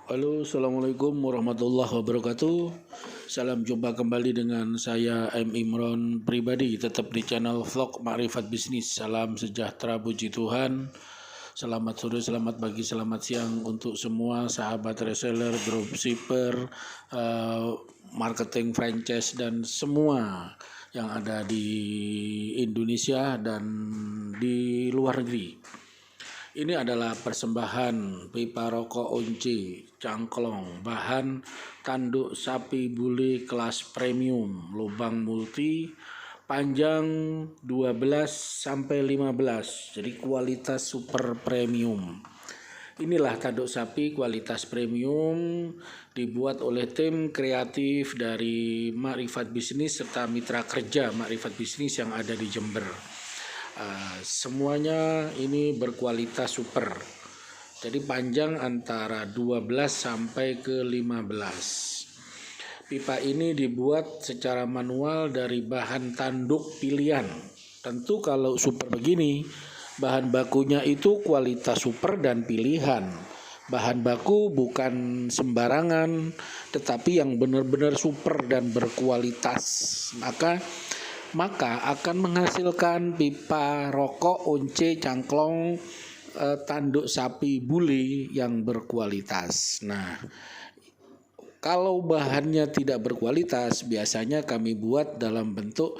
Halo, assalamualaikum warahmatullahi wabarakatuh. Salam jumpa kembali dengan saya M Imron pribadi, tetap di channel vlog Makrifat Bisnis. Salam sejahtera, puji Tuhan. Selamat sore, selamat pagi, selamat siang untuk semua sahabat reseller, dropshipper, marketing franchise dan semua yang ada di Indonesia dan di luar negeri. Ini adalah persembahan pipa rokok Once Cangklong, bahan tanduk sapi bule kelas premium, lubang multi, panjang 12 sampai 15. Jadi kualitas super premium. Inilah tanduk sapi kualitas premium dibuat oleh tim kreatif dari Makrifat Bisnis serta mitra kerja Makrifat Bisnis yang ada di Jember. Semuanya ini berkualitas super. Jadi panjang antara 12 sampai ke 15. Pipa ini dibuat secara manual dari bahan tanduk pilihan. Tentu kalau super begini, bahan bakunya itu kualitas super dan pilihan. Bahan baku bukan sembarangan, tetapi yang benar-benar super dan berkualitas. Maka akan menghasilkan pipa rokok Once Cangklong tanduk sapi bule yang berkualitas. Nah, kalau bahannya tidak berkualitas, biasanya kami buat dalam bentuk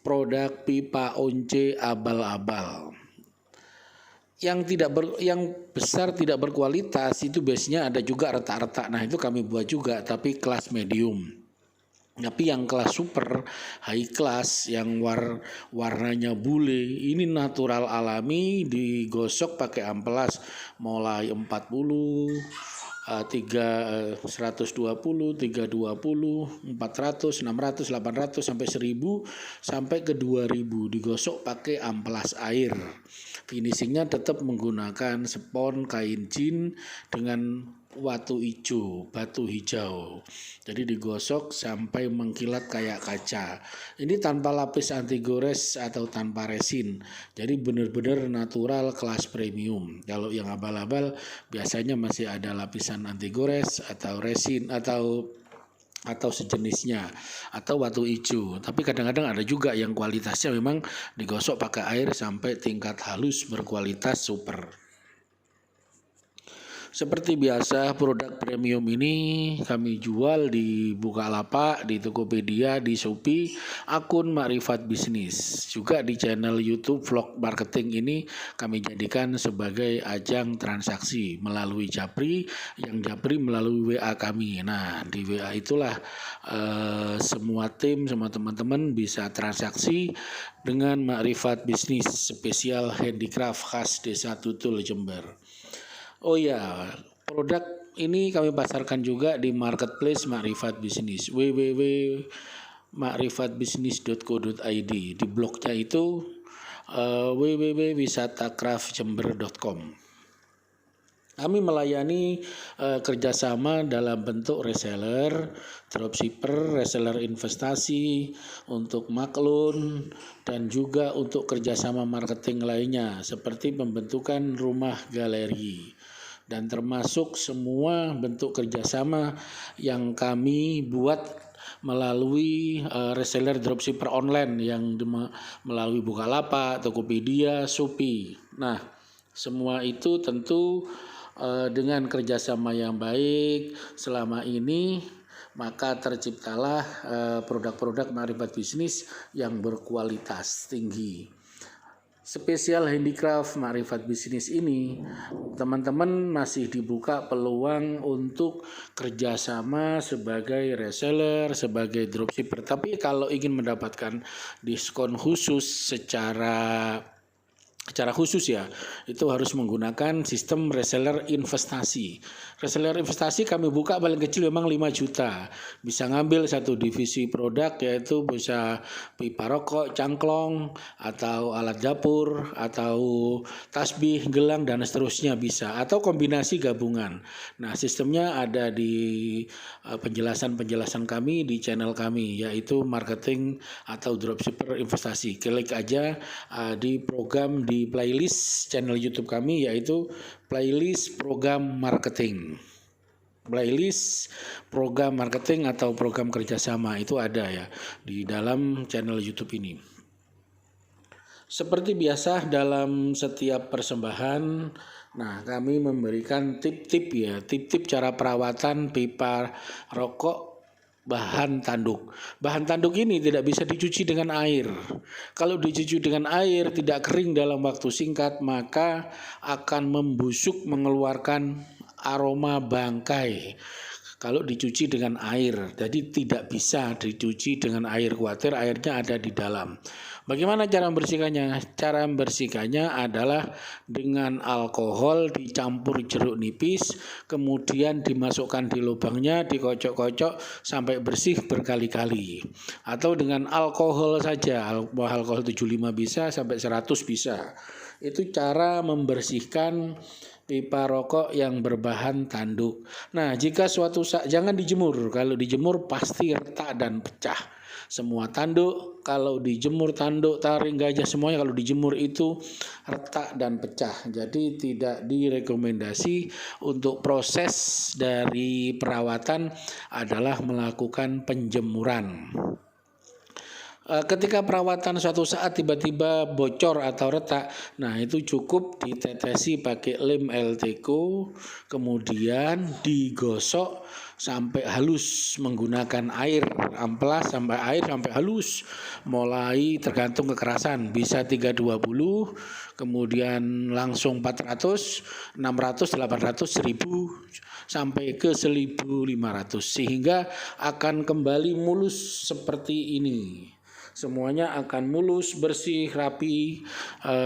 produk pipa Once abal-abal. Yang besar tidak berkualitas itu biasanya ada juga retak-retak. Nah, itu kami buat juga tapi kelas medium. Tapi yang kelas super, high class, yang warnanya bule, ini natural alami, digosok pakai amplas mulai 40, 120, 320, 400, 600, 800 sampai 1000 sampai ke 2000 digosok pakai amplas air. Finishingnya tetap menggunakan spons kain jin dengan batu hijau. Jadi digosok sampai mengkilat kayak kaca. Ini tanpa lapis anti gores atau tanpa resin. Jadi benar-benar natural kelas premium. Kalau yang abal-abal biasanya masih ada lapisan anti gores atau resin atau sejenisnya atau batu hijau. Tapi kadang-kadang ada juga yang kualitasnya memang digosok pakai air sampai tingkat halus berkualitas super. Seperti biasa, produk premium ini kami jual di Bukalapak, di Tokopedia, di Shopee, akun Makrifat Bisnis. Juga di channel YouTube vlog marketing ini kami jadikan sebagai ajang transaksi melalui Japri, yang Japri melalui WA kami. Nah, di WA itulah semua tim, semua teman-teman bisa transaksi dengan Makrifat Bisnis spesial handicraft khas Desa Tutul Jember. Oh ya, produk ini kami pasarkan juga di marketplace Makrifat Bisnis, www.makrifatbisnis.co.id. Di blognya itu www.wisatacraftjember.com. Kami melayani kerjasama dalam bentuk reseller, dropshipper, reseller investasi, untuk maklun, dan juga untuk kerjasama marketing lainnya seperti pembentukan rumah galeri. Dan termasuk semua bentuk kerjasama yang kami buat melalui reseller dropshipper online yang melalui Bukalapak, Tokopedia, Shopee. Nah, semua itu tentu dengan kerjasama yang baik selama ini, maka terciptalah produk-produk Makrifat Bisnis yang berkualitas tinggi. Spesial handicraft Makrifat Bisnis ini, teman-teman masih dibuka peluang untuk kerjasama sebagai reseller, sebagai dropshipper. Tapi kalau ingin mendapatkan diskon khusus secara khusus ya, itu harus menggunakan sistem reseller investasi. Reseller investasi kami buka paling kecil memang 5 juta. Bisa ngambil satu divisi produk, yaitu bisa pipa rokok, cangklong, atau alat dapur, atau tasbih, gelang, dan seterusnya bisa. Atau kombinasi gabungan. Nah, sistemnya ada di penjelasan-penjelasan kami di channel kami, yaitu marketing atau dropshipper investasi. Klik aja di program di playlist channel YouTube kami, yaitu playlist program marketing. playlist program marketing atau program kerjasama itu ada ya di dalam channel YouTube ini. Seperti biasa dalam setiap persembahan, nah kami memberikan tip-tip cara perawatan pipa rokok bahan tanduk. Bahan tanduk ini tidak bisa dicuci dengan air. Kalau dicuci dengan air tidak kering dalam waktu singkat, maka akan membusuk mengeluarkan aroma bangkai. Kalau dicuci dengan air, jadi tidak bisa dicuci dengan air, khawatir airnya ada di dalam. Bagaimana cara membersihkannya? Cara membersihkannya adalah dengan alkohol dicampur jeruk nipis, kemudian dimasukkan di lubangnya, dikocok-kocok sampai bersih berkali-kali. Atau dengan alkohol saja, alkohol 75 bisa sampai 100 bisa. Itu cara membersihkan pipa rokok yang berbahan tanduk. Nah, jika suatu saat jangan dijemur. Kalau dijemur pasti retak dan pecah. Semua tanduk, kalau dijemur tanduk, taring, gajah semuanya kalau dijemur itu retak dan pecah. Jadi tidak direkomendasi untuk proses dari perawatan adalah melakukan penjemuran. Ketika perawatan suatu saat tiba-tiba bocor atau retak, nah itu cukup ditetesi pakai lem LTQ, kemudian digosok sampai halus menggunakan air amplas sampai halus, mulai tergantung kekerasan, bisa 320, kemudian langsung 400, 600, 800, 1000 sampai ke 1500 sehingga akan kembali mulus seperti ini. Semuanya akan mulus, bersih, rapi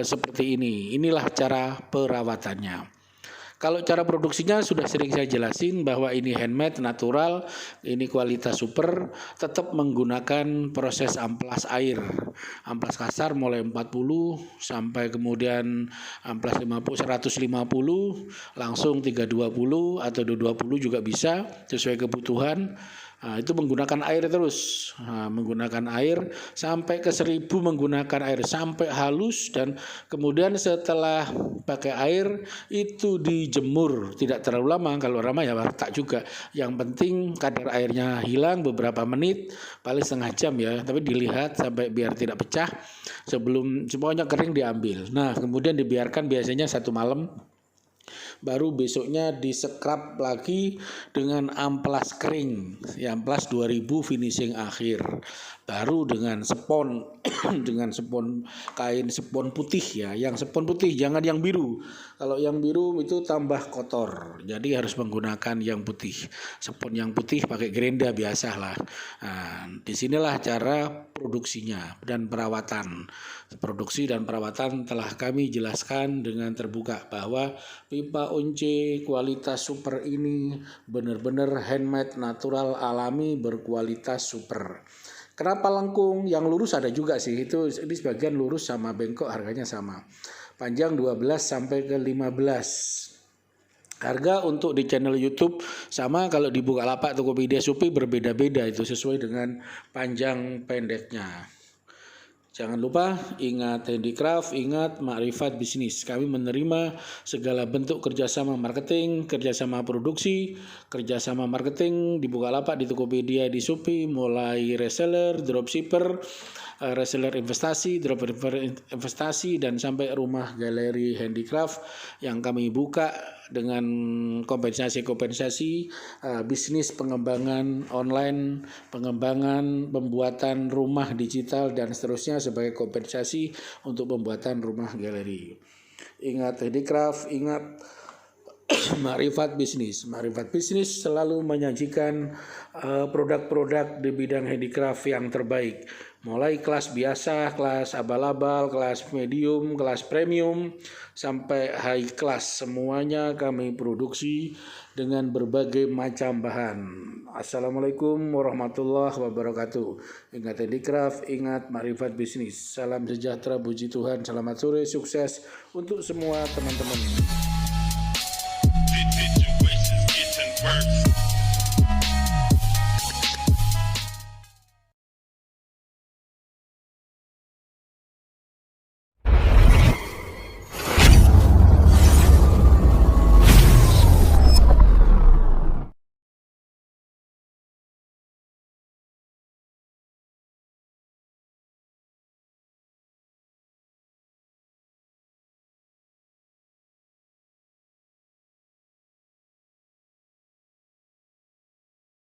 seperti ini. Inilah cara perawatannya. Kalau cara produksinya sudah sering saya jelasin bahwa ini handmade, natural, ini kualitas super, tetap menggunakan proses amplas air. Amplas kasar mulai 40 sampai kemudian amplas 150, langsung 320 atau 220 juga bisa sesuai kebutuhan. Nah, itu menggunakan air terus, menggunakan air sampai ke 1000, menggunakan air sampai halus, dan kemudian setelah pakai air itu dijemur tidak terlalu lama. Kalau lama ya retak juga. Yang penting kadar airnya hilang beberapa menit, paling setengah jam ya, tapi dilihat sampai biar tidak pecah sebelum semuanya kering diambil. Nah, kemudian dibiarkan biasanya 1 malam. Baru besoknya disekrap lagi dengan amplas kering, ya, amplas 2000 finishing akhir. Baru dengan spon dengan spon kain spon putih ya, yang spon putih jangan yang biru. Kalau yang biru itu tambah kotor. Jadi harus menggunakan yang putih. Spon yang putih pakai Grenda biasa lah. Nah, disinilah cara produksinya dan perawatan. Produksi dan perawatan telah kami jelaskan dengan terbuka bahwa pipa Once kualitas super ini benar-benar handmade, natural, alami, berkualitas super. Kenapa lengkung? Yang lurus ada juga sih, itu ini sebagian lurus sama bengkok harganya sama. Panjang 12 sampai ke 15. Harga untuk di channel YouTube sama, kalau di Bukalapak, Tokopedia, Shopee berbeda-beda, itu sesuai dengan panjang pendeknya. Jangan lupa ingat handicraft, ingat makrifat bisnis. Kami menerima segala bentuk kerjasama marketing, kerjasama produksi, kerjasama marketing di Bukalapak, di Tokopedia, di Shopee, mulai reseller, dropshipper, reseller investasi, dropshipper investasi, dan sampai rumah galeri handicraft yang kami buka dengan kompensasi bisnis pengembangan online, pengembangan pembuatan rumah digital dan seterusnya sebagai kompensasi untuk pembuatan rumah galeri. Ingat handicraft, ingat makrifat bisnis. Makrifat bisnis selalu menyajikan produk-produk di bidang handicraft yang terbaik. Mulai kelas biasa, kelas abal-abal, kelas medium, kelas premium, sampai high class. Semuanya kami produksi dengan berbagai macam bahan. Assalamualaikum warahmatullahi wabarakatuh. Ingat handicraft, ingat makrifat bisnis. Salam sejahtera, puji Tuhan. Selamat sore, sukses untuk semua teman-teman.